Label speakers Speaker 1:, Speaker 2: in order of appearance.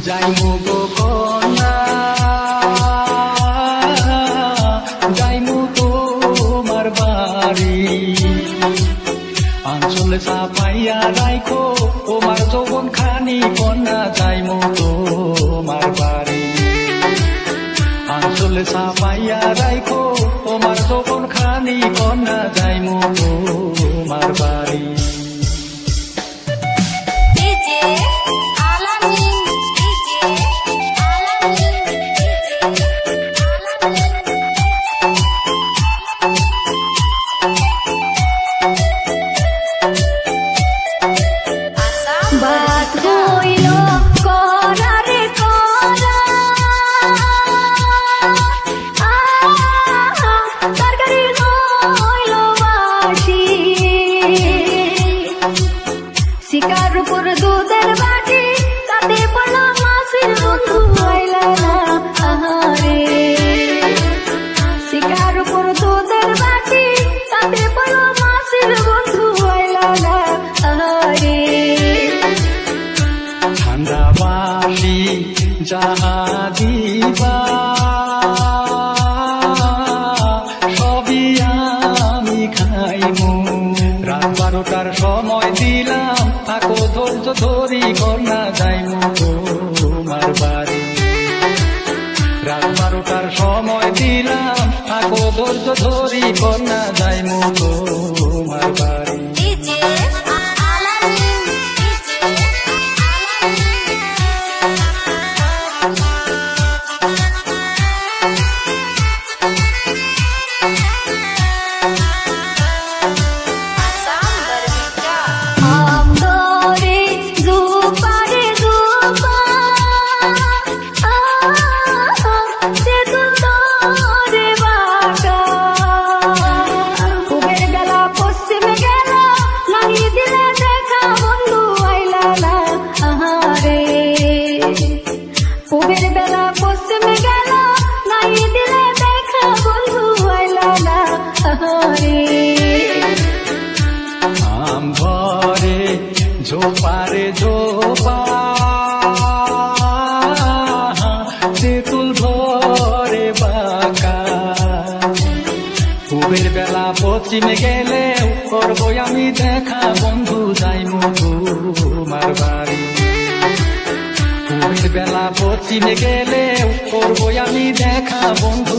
Speaker 1: যাইমু গো কন্যা, যাইমু তোমার বাড়ি, আঞ্চলে চাপাইয়া রাইখো তোমার যৌবন খানি কন্যা, যাইমু তোমার বাড়ি, আঞ্চলে চাপাইয়া রাইখো তোমার যৌবন খানি কন্যা, যাইমু তোমার বাড়ি।
Speaker 2: শিকার উপর দুধের বাটি, তাতে পড়লো মাছের বন্ধু আইলা না, আহারে। শিকার উপর দুধের বাটি, তাতে পড়লো মাছের বন্ধু আইলা না, আহারে।
Speaker 1: ঠান্ডা বাসি যাহা দিবা সবই আমি খাইমু, রাত 12টার সময় দিলাম থাকো ধৈর্য ধরি কন্যা, যাইমু তোমার বাড়ি, রাত 12টার সময় দিলাম থাকো ধৈর্য ধরি কন্যা, যাইমু তোমার বাড়ি।
Speaker 2: পুবের বেলা পশ্চিমে গেল, নাই দিলে দেখা বন্ধু আইলা না, আহারে।
Speaker 1: আম ঘরে ঝোপারে ঝোপা, তেঁতুল ধরে বাঁকা, পুবের বেলা পশ্চিমে গেলে করবো আমি দেখা বন্ধু, যাইমু তোমার বাড়ি, পুবের বেলা পশ্চিমে গেলে করবো আমি দেখা বন্ধু।